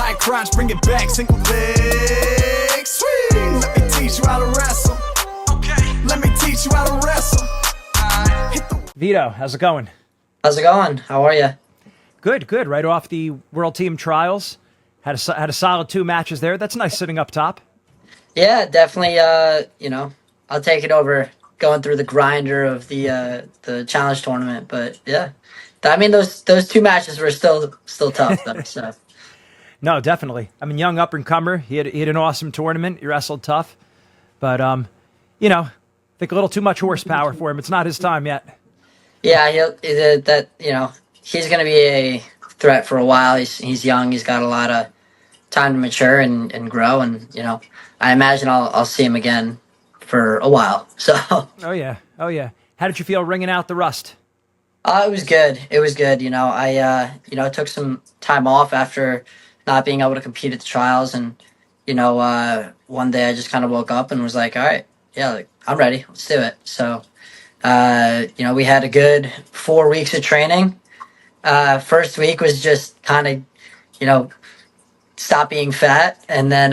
high crotch, bring it back, single leg swing. Let me teach you how to wrestle. Okay. Let me teach you how to wrestle. Vito, how's it going? How's it going? How are you? Good, good. Right off the World Team Trials. Had a solid 2 matches there. That's nice sitting up top. Yeah, definitely. I'll take it over going through the grinder of the challenge tournament. But yeah, I mean those 2 matches were still tough though. So No, definitely. I mean, young up and comer. He had an awesome tournament. He wrestled tough, but I think a little too much horsepower for him. It's not his time yet. yeah, he's going to be a threat for a while. He's young. He's got a lot of time to mature and grow. And I imagine I'll see him again for a while. So. Oh yeah. How did you feel ringing out the rust? It was good. It was good. I took some time off after not being able to compete at the trials, and one day I just kind of woke up and was like, all right, yeah, like, I'm ready. Let's do it. So, we had a good 4 weeks of training. First week was just kind of, stop being fat, and then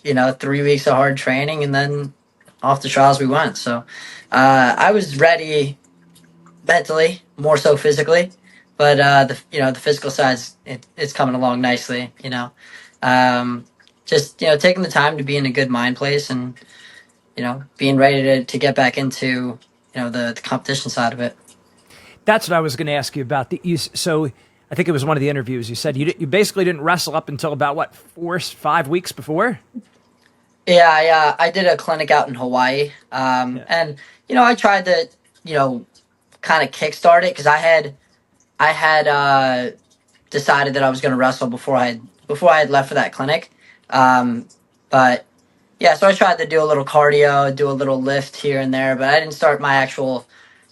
3 weeks of hard training, and then off the trials we went. So, I was ready mentally, more so physically, but the physical side's it's coming along nicely. Just taking the time to be in a good mind place, and being ready to get back into the competition side of it. That's what I was going to ask you about. So I think it was one of the interviews. You said you basically didn't wrestle up until about 4-5 weeks before. Yeah, I did a clinic out in Hawaii, and I tried to kind of kickstart it because I had decided that I was going to wrestle before I had left for that clinic. But yeah, so I tried to do a little cardio, do a little lift here and there, but I didn't start my actual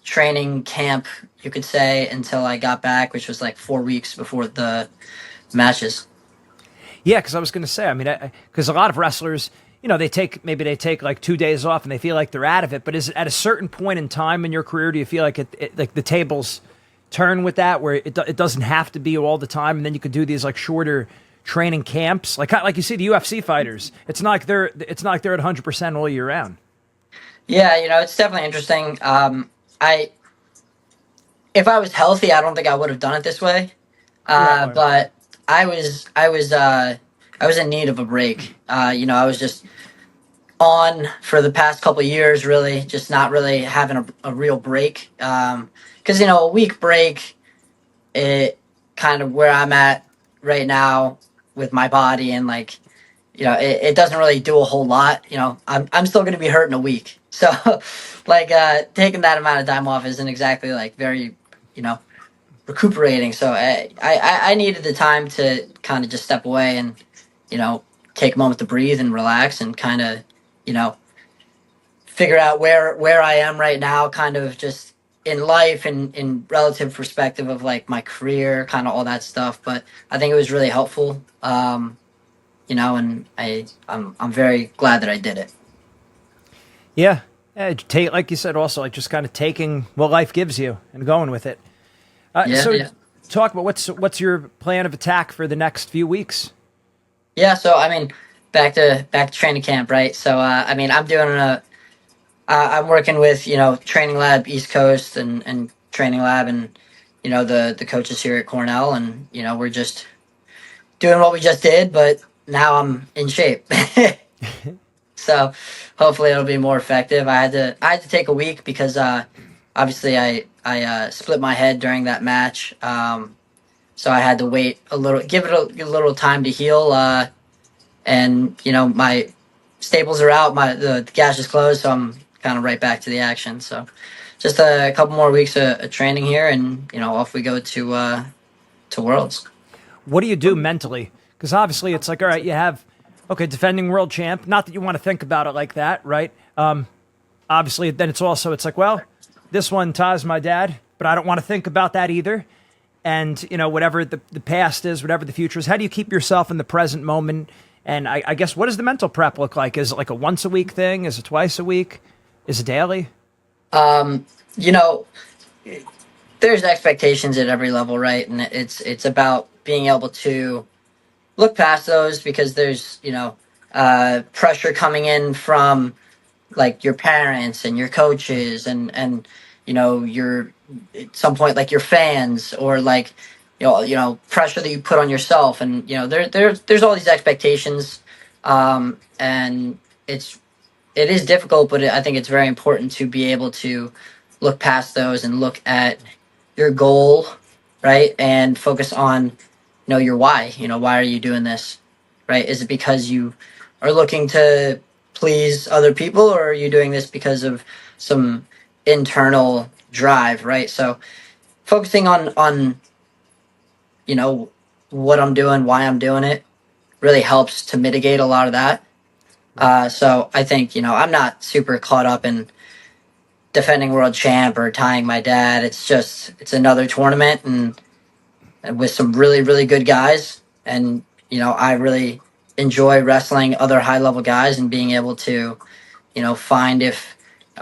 training camp, you could say, until I got back, which was like 4 weeks before the matches. Yeah, because I was going to say, I mean, because a lot of wrestlers, they take like 2 days off and they feel like they're out of it. But is it at a certain point in time in your career, do you feel like like the tables turn with that, where it doesn't have to be all the time, and then you could do these like shorter training camps, like you see the UFC fighters? It's not like they're at 100% all year round. Yeah, it's definitely interesting. If I was healthy, I don't think I would have done it this way. But I was in need of a break. I was just on for the past couple of years, really, just not really having a real break. Because a week break, it kind of where I'm at right now with my body, and like, it doesn't really do a whole lot. I'm still going to be hurt in a week, so like taking that amount of time off isn't exactly like very recuperating. So I needed the time to kind of just step away and take a moment to breathe and relax and kind of figure out where I am right now, kind of just in life and in relative perspective of like my career, kind of all that stuff. But I think it was really helpful, and I'm very glad that I did it. Yeah, like you said, also like just kind of taking what life gives you and going with it. Talk about what's your plan of attack for the next few weeks? Yeah, so I mean, back to training camp, right? So I'm working with Training Lab East Coast and Training Lab and the coaches here at Cornell, and we're just doing what we just did, but now I'm in shape. So hopefully it'll be more effective. I had to take a week because obviously I split my head during that match, so I had to wait a little, give it a little time to heal, and my staples are out, the gash is closed, so I'm kind of right back to the action. So just a couple more weeks of training here, and off we go to Worlds. What do you do mentally? Because obviously it's like, all right, you have defending world champ. Not that you want to think about it like that, right? Obviously, then it's like, well, this one ties my dad, but I don't want to think about that either. And whatever the past is, whatever the future is, how do you keep yourself in the present moment? And I guess, what does the mental prep look like? Is it like a once a week thing? Is it twice a week? Is it daily? There's expectations at every level, right? And it's about being able to look past those because there's, pressure coming in from like your parents and your coaches and your at some point like your fans or like pressure that you put on yourself, and there's all these expectations, and it is difficult, but I think it's very important to be able to look past those and look at your goal, right, and focus on your why. Why are you doing this, right? Is it because you are looking to please other people, or are you doing this because of some internal drive, right? So focusing on what I'm doing, why I'm doing it, really helps to mitigate a lot of that. So I think I'm not super caught up in defending world champ or tying my dad. It's another tournament, and with some really really good guys, and I really enjoy wrestling other high level guys and being able to find if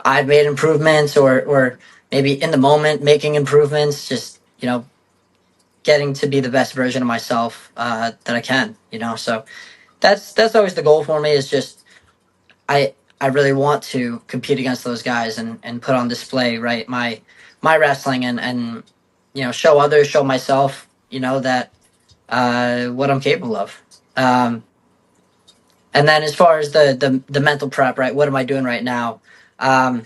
I've made improvements, or maybe in the moment making improvements, just getting to be the best version of myself that I can. So that's always the goal for me, is just I really want to compete against those guys and put on display, right, my wrestling, and show others, show myself, that what I'm capable of. And then as far as the mental prep, right, what am I doing right now? I'd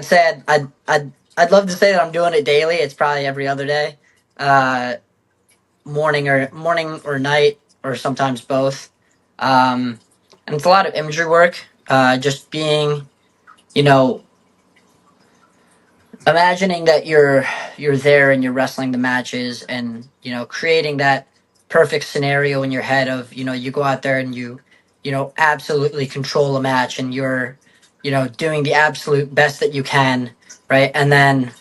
say I'd love to say that I'm doing it daily. It's probably every other day, morning or night, or sometimes both. And it's a lot of imagery work. Just being, you know, imagining that you're there and you're wrestling the matches, and creating that perfect scenario in your head of you go out there and you absolutely control a match, and you're doing the absolute best that you can, right? And then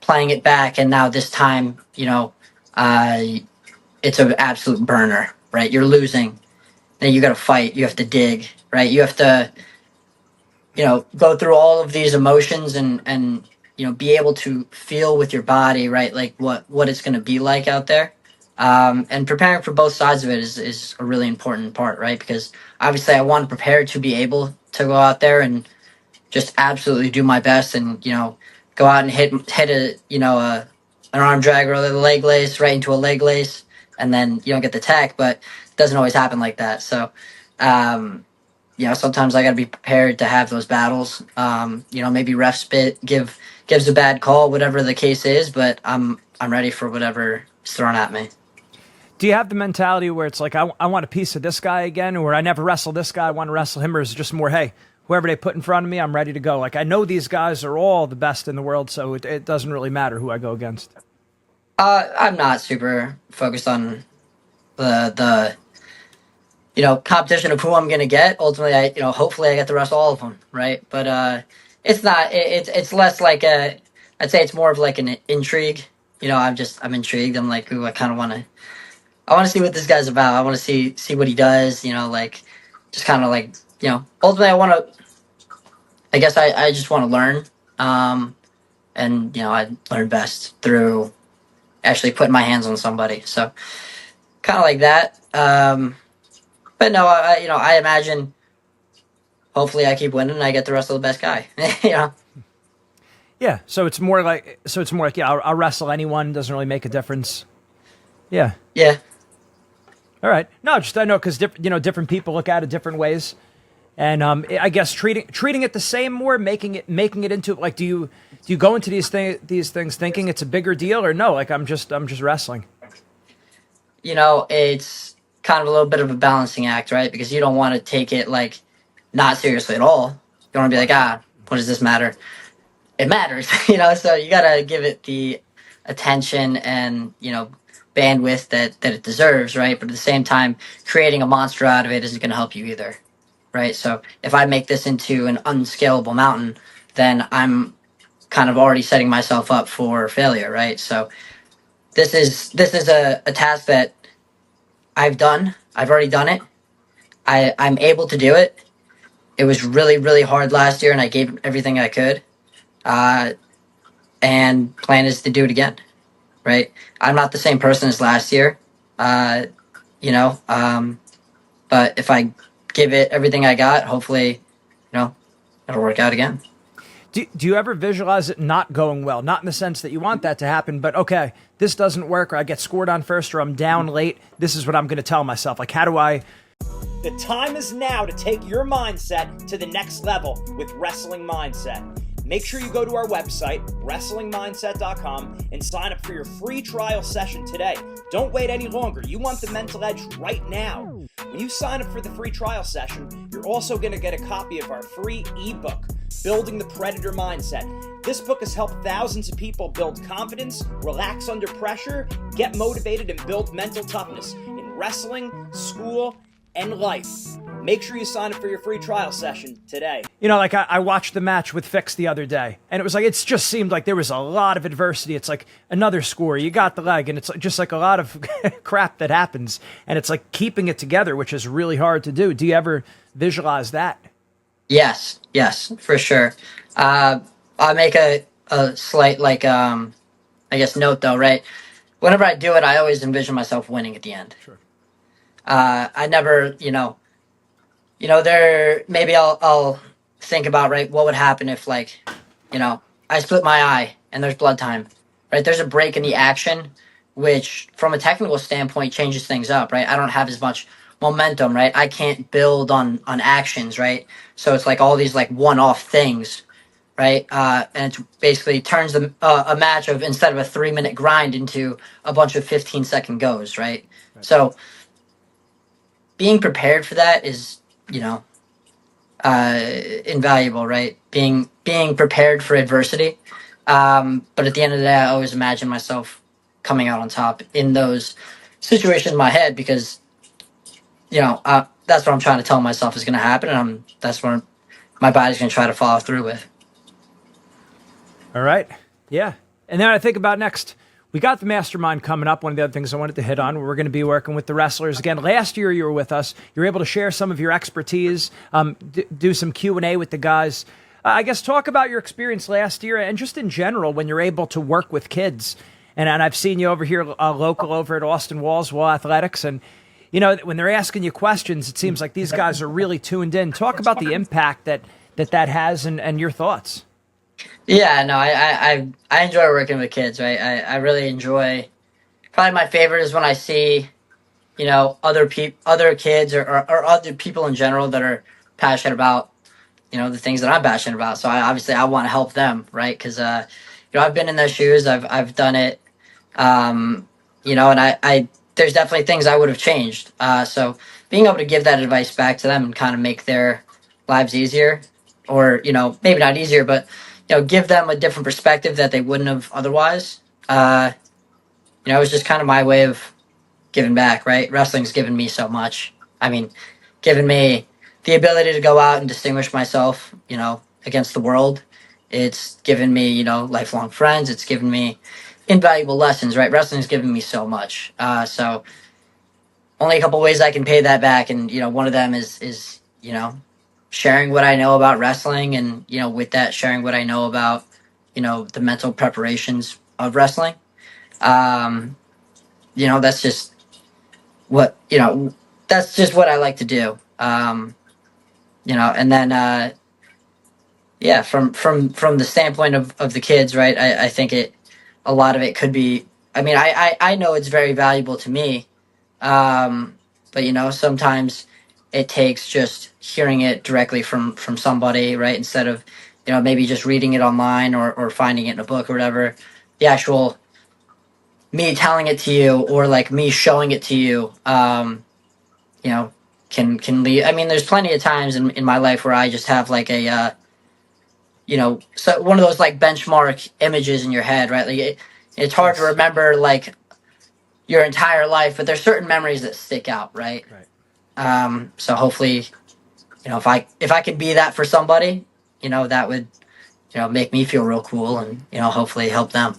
playing it back, and now this time uh it's an absolute burner, right? You're losing, then you got to fight, you have to dig, right? You have to go through all of these emotions, and be able to feel with your body, right, like what it's going to be like out there. And preparing for both sides of it is a really important part, right? Because obviously I want to prepare to be able to go out there and just absolutely do my best, and go out and hit an arm drag or a leg lace right into a leg lace, and then you don't get the tech. But it doesn't always happen like that. So sometimes I got to be prepared to have those battles. Maybe ref spit gives a bad call, whatever the case is, but I'm ready for whatever is thrown at me. Do you have the mentality where it's like, I want a piece of this guy again, or I never wrestled this guy, I want to wrestle him, or is it just more, hey, whoever they put in front of me, I'm ready to go? Like, I know these guys are all the best in the world, so it doesn't really matter who I go against. I'm not super focused on the competition of who I'm gonna get. Ultimately, hopefully I get to wrestle all of them, right? But it's not. It's less like a. I'd say it's more of like an intrigue. I'm intrigued. I'm like, ooh, I want to see what this guy's about. I want to see what he does. Like, just kind of like, ultimately, I want to. I guess I just want to learn. And I learn best through actually putting my hands on somebody. So kind of like that. But no, I imagine. Hopefully, I keep winning and I get the rest of the best guy. Yeah, so it's more like yeah, I'll wrestle anyone, doesn't really make a difference. Yeah. Yeah. All right. No, just I know because different people look at it different ways, and I guess treating it the same, more making it into like, do you go into these things thinking it's a bigger deal, or no, like I'm just wrestling. It's kind of a little bit of a balancing act, right? Because you don't want to take it like not seriously at all. You don't want to be like, what does this matter? It matters, so you gotta give it the attention and bandwidth that it deserves, right? But at the same time, creating a monster out of it isn't going to help you either, right? So if I make this into an unscalable mountain, then I'm kind of already setting myself up for failure, right? So this is a task that I've done. I've already done it. I'm able to do it. It was really really hard last year, and I gave everything I could. And plan is to do it again, right? I'm not the same person as last year. you know. But if I give it everything I got, hopefully, it'll work out again. Do you ever visualize it not going well? Not in the sense that you want that to happen, but okay, this doesn't work, or I get scored on first, or I'm down late. This is what I'm going to tell myself. Like, how do I... The time is now to take your mindset to the next level with Wrestling Mindset. Make sure you go to our website, wrestlingmindset.com, and sign up for your free trial session today. Don't wait any longer. You want the mental edge right now. When you sign up for the free trial session, you're also going to get a copy of our free ebook, Building the Predator Mindset. This book has helped thousands of people build confidence, relax under pressure, get motivated, and build mental toughness in wrestling, school, and life. Make sure you sign up for your free trial session today. Like I watched the match with Fix the other day, and it just seemed like there was a lot of adversity. It's like another score, you got the leg, and it's just like a lot of crap that happens, and it's like keeping it together, which is really hard to do. Do you ever visualize that? Yes, for sure. I'll make a slight, note though, right? Whenever I do it, I always envision myself winning at the end. Sure. I never, maybe I'll think about, right, what would happen if, I split my eye and there's blood time, right? There's a break in the action, which from a technical standpoint changes things up, right? I don't have as much momentum, right? I can't build on actions, right? So it's like all these like one-off things, right? And it basically turns a match of, instead of a 3-minute grind, into a bunch of 15-second goes, right? So being prepared for that is, invaluable, right? Being prepared for adversity. But at the end of the day, I always imagine myself coming out on top in those situations in my head, because that's what I'm trying to tell myself is going to happen, and that's what my body's going to try to follow through with. All right. Yeah. And then I think about next, we got the mastermind coming up. One of the other things I wanted to hit on, we're going to be working with the wrestlers again. Last year you were with us. You're able to share some of your expertise, do some Q&A with the guys. I guess talk about your experience last year and just in general when you're able to work with kids. And I've seen you over here, local over at Austin Wall Athletics. And, when they're asking you questions, it seems like these guys are really tuned in. Talk about the impact that has and your thoughts. Yeah, no, I enjoy working with kids, right? I really enjoy. Probably my favorite is when I see, other kids or other people in general that are passionate about, the things that I'm passionate about. So I want to help them, right? Because I've been in those shoes. I've done it, and I there's definitely things I would have changed. So being able to give that advice back to them and kind of make their lives easier, or maybe not easier, but give them a different perspective that they wouldn't have otherwise. It was just kind of my way of giving back, right? Wrestling's given me so much. I mean, given me the ability to go out and distinguish myself, against the world. It's given me, lifelong friends. It's given me invaluable lessons, right? Wrestling's given me so much. So only a couple ways I can pay that back. And, one of them is sharing what I know about wrestling, and with that, sharing what I know about the mental preparations of wrestling. That's just what I like to do. And then from the standpoint of the kids, right, I think a lot of it could be, I know it's very valuable to me, but sometimes it takes just hearing it directly from somebody, right? Instead of, maybe just reading it online or finding it in a book or whatever. The actual me telling it to you, or like me showing it to you, can lead. There's plenty of times in my life where I just have like a, so one of those like benchmark images in your head, right? Like it's hard to remember like your entire life, but there's certain memories that stick out, right? Right. So hopefully, if I could be that for somebody, that would, make me feel real cool, and, hopefully help them.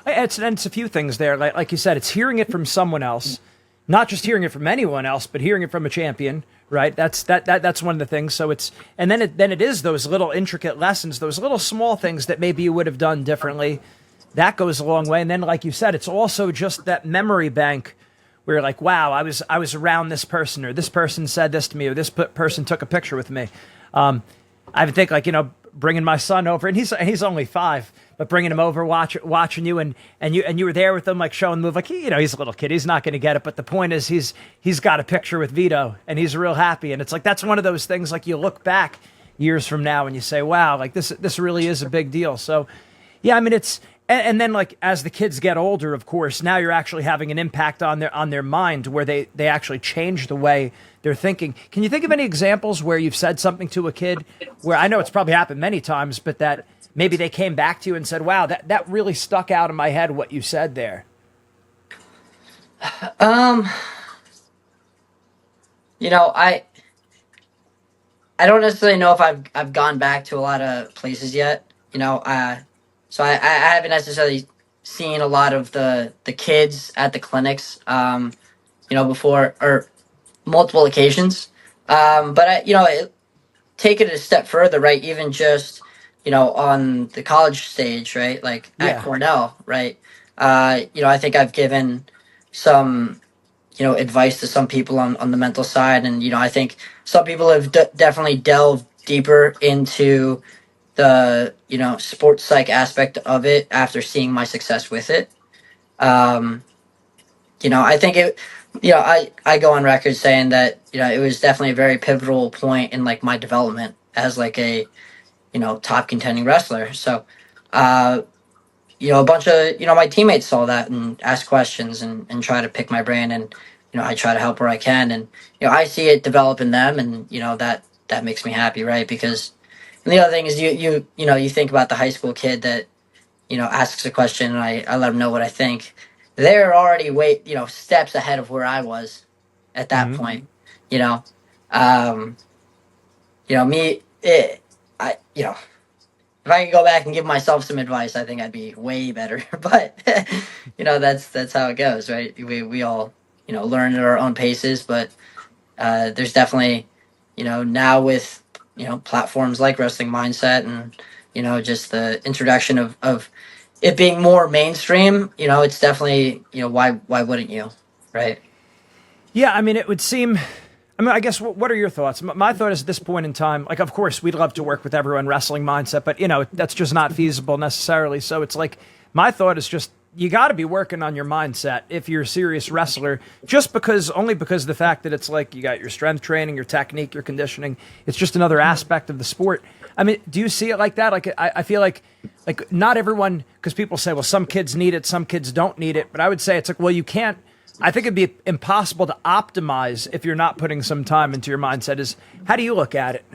It's a few things there. Like you said, it's hearing it from someone else, not just hearing it from anyone else, but hearing it from a champion, right? That's one of the things. So then it is those little intricate lessons, those little small things that maybe you would have done differently. That goes a long way. And then, like you said, it's also just that memory bank where you're like, wow, I was around this person, or this person said this to me, or this person took a picture with me. I would think, like, bringing my son over, and he's only 5, but bringing him over, watching you, and you were there with him, like showing the move, like he's a little kid, he's not going to get it, but the point is he's got a picture with Vito, and he's real happy, and it's like that's one of those things, like you look back years from now and you say, wow, like this really is a big deal. So yeah, I mean, it's and then, like, as the kids get older, of course, now you're actually having an impact on their mind, where they actually change the way they're thinking. Can you think of any examples where you've said something to a kid where, I know it's probably happened many times, but that maybe they came back to you and said, wow, that really stuck out in my head, what you said there? I don't necessarily know if I've gone back to a lot of places yet. So I haven't necessarily seen a lot of the kids at the clinics. Before, or multiple occasions. But take it a step further, right? Even just on the college stage, right? Like at Cornell, right? I think I've given some advice to some people on the mental side, and I think some people have definitely delved deeper into the sports psych aspect of it after seeing my success with it. I think it. I go on record saying that it was definitely a very pivotal point in like my development as like a top contending wrestler. So a bunch of my teammates saw that and asked questions and try to pick my brain, and I try to help where I can, and I see it develop in them, and that makes me happy, right? Because and the other thing is you think about the high school kid that asks a question, and I let them know what I think. They're already steps ahead of where I was at that point. Me, if I could go back and give myself some advice, I think I'd be way better. But that's how it goes, right? We all learn at our own paces, but there's definitely now with platforms like Wrestling Mindset and just the introduction of it being more mainstream, it's definitely why wouldn't you, right? Yeah, I mean, it would seem. I mean, I guess, what are your thoughts? My thought is, at this point in time, like, of course, we'd love to work with everyone Wrestling Mindset, but, that's just not feasible necessarily. So it's like, my thought is just, you got to be working on your mindset if you're a serious wrestler, only because of the fact that it's like, you got your strength training, your technique, your conditioning. It's just another aspect of the sport. I mean, do you see it like that? Like, I feel like not everyone, because people say, well, some kids need it, some kids don't need it. But I would say it's like, well, you can't. I think it'd be impossible to optimize if you're not putting some time into your mindset. How do you look at it?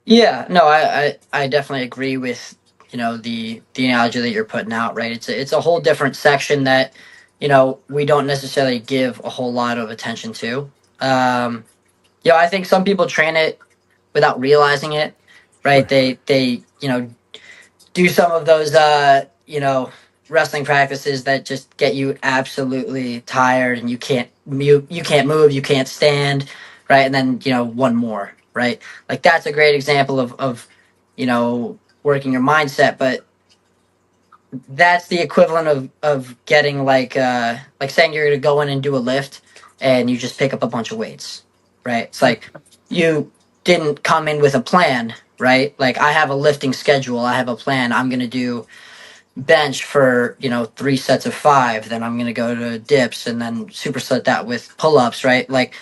Yeah, no, I definitely agree with the analogy that you're putting out, right? It's a whole different section that we don't necessarily give a whole lot of attention to. I think some people train it without realizing it, right? They do some of those wrestling practices that just get you absolutely tired, and you can't move, you can't stand, right? And then one more, right? Like, that's a great example of working your mindset, but that's the equivalent of getting like saying you're going to go in and do a lift and you just pick up a bunch of weights, right? It's like you didn't come in with a plan, right? Like, I have a lifting schedule, I have a plan. I'm going to do bench for 3 sets of 5, then I'm going to go to dips and then superset that with pull-ups, right? Like,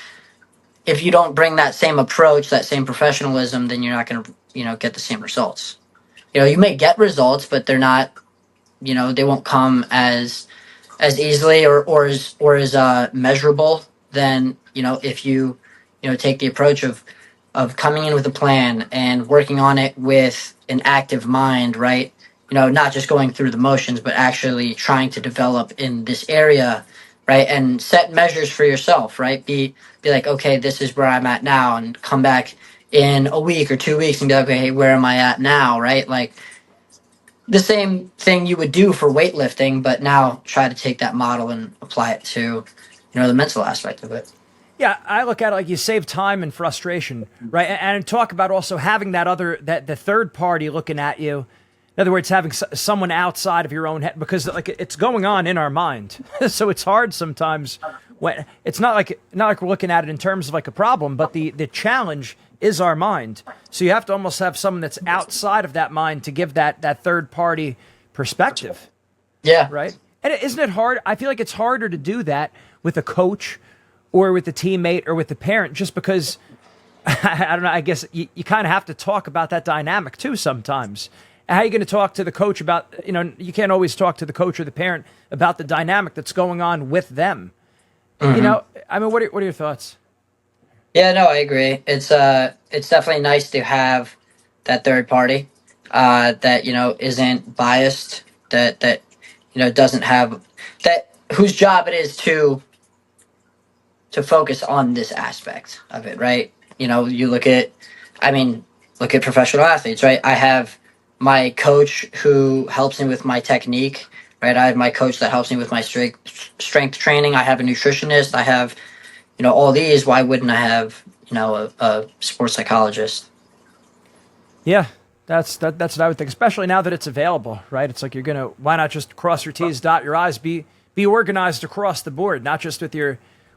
if you don't bring that same approach, that same professionalism, then you're not going to get the same results. You may get results, but they're not they won't come as easily or as measurable than if you take the approach of coming in with a plan and working on it with an active mind, right? Not just going through the motions, but actually trying to develop in this area, right? And set measures for yourself, right? Be like, okay, this is where I'm at now, and come back in a week or 2 weeks and be like, okay, hey, where am I at now, right? Like, the same thing you would do for weightlifting, but now try to take that model and apply it to, the mental aspect of it. Yeah, I look at it like you save time and frustration, right? And talk about also having that the third party looking at you, In other words, having someone outside of your own head, because like it's going on in our mind. So it's hard sometimes when it's not like we're looking at it in terms of like a problem, but the challenge is our mind. So you have to almost have someone that's outside of that mind to give that third party perspective. Yeah. Right. And isn't it hard? I feel like it's harder to do that with a coach or with a teammate or with the parent, just because I don't know. I guess you kind of have to talk about that dynamic too sometimes. How are you going to talk to the coach about, you can't always talk to the coach or the parent about the dynamic that's going on with them. Mm-hmm. I mean, what are your thoughts? Yeah, no, I agree. It's definitely nice to have that third party that, isn't biased, that doesn't have that, whose job it is to focus on this aspect of it, right? You look at professional athletes, right? I have my coach who helps me with my technique, right? I have my coach that helps me with my strength training. I have a nutritionist. I have, all these. Why wouldn't I have, a sports psychologist? Yeah, that's what I would think, especially now that it's available, right? It's like why not just cross your T's, dot your I's, be organized across the board, not just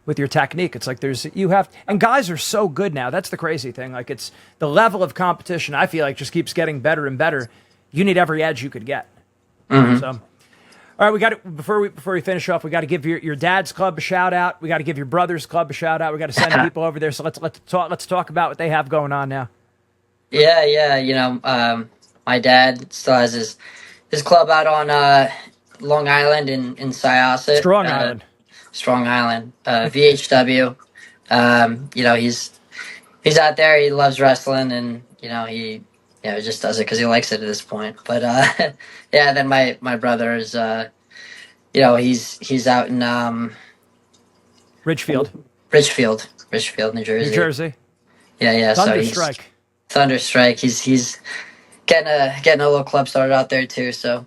with your technique. It's like and guys are so good now. That's the crazy thing. Like it's the level of competition, I feel like, just keeps getting better and better. You need every edge you could get. Mm-hmm. So, all right, we got to, before we finish off, we got to give your dad's club a shout out. We got to give your brother's club a shout out. We got to send people over there. So let's talk about what they have going on now. Yeah. My dad still has his club out on Long Island in Syosset. Strong Island, VHW. He's out there. He loves wrestling, and he just does it because he likes it at this point. But yeah. Then my brother is he's out in Ridgefield, New Jersey. New Jersey. Yeah. Thunderstrike. Thunderstrike. He's getting a little club started out there too. So.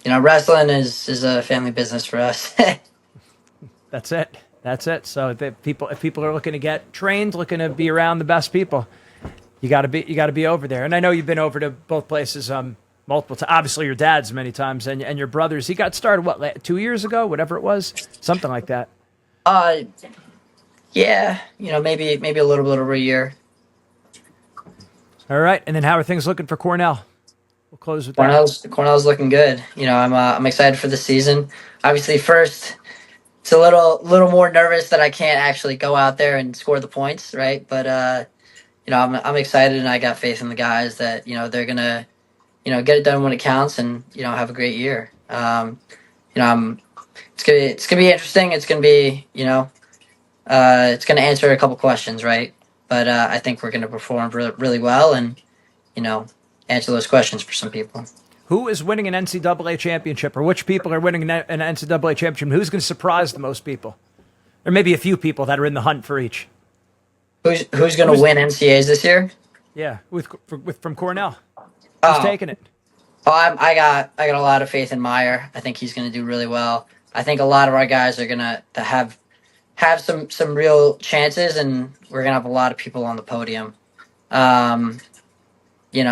Wrestling is a family business for us. That's it. So if people are looking to get trained, looking to be around the best people, you got to be over there. And I know you've been over to both places multiple times. Obviously, your dad's many times, and your brother's. He got started 2 years ago, whatever it was, something like that. Yeah, maybe a little bit over a year. All right, and then how are things looking for Cornell? We'll close with that. Cornell's looking good. I'm excited for the season. Obviously, first, it's a little more nervous that I can't actually go out there and score the points, right? But I'm excited, and I got faith in the guys that they're gonna get it done when it counts, and have a great year. It's gonna be interesting. It's gonna be it's gonna answer a couple questions, right? But I think we're gonna perform really well, and answer those questions for some people. Who is winning an NCAA championship, or which people are winning an NCAA championship? Who's going to surprise the most people? Or maybe a few people that are in the hunt for each. Who's going to win NCAAs this year? Yeah, from Cornell. Who's taking it? I got a lot of faith in Meyer. I think he's going to do really well. I think a lot of our guys are going to have some real chances, and we're going to have a lot of people on the podium.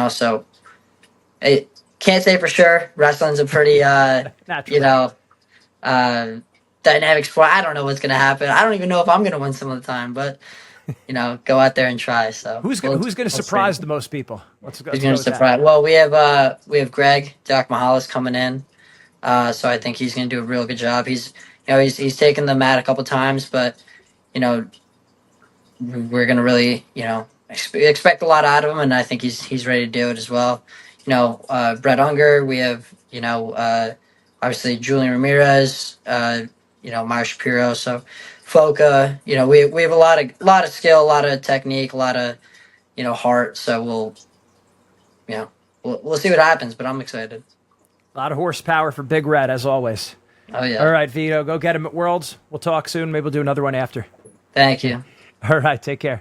So I can't say for sure. Wrestling's a pretty, dynamic sport. I don't know what's going to happen. I don't even know if I'm going to win some of the time, but, go out there and try. So who's going to surprise the most people? Who's going to surprise? Well, we have Greg Doc Mahalis coming in. So I think he's going to do a real good job. He's taken the mat a couple times, but, we're going to really, expect a lot out of him, and I think he's ready to do it as well. Brett Unger, we have, obviously Julian Ramirez, Meyer Shapiro, so Foca, we have a lot of skill, a lot of technique, a lot of, heart. So we'll see what happens, but I'm excited. A lot of horsepower for Big Red, as always. Oh, yeah. All right, Vito, go get him at Worlds. We'll talk soon. Maybe we'll do another one after. Thank you. All right, take care.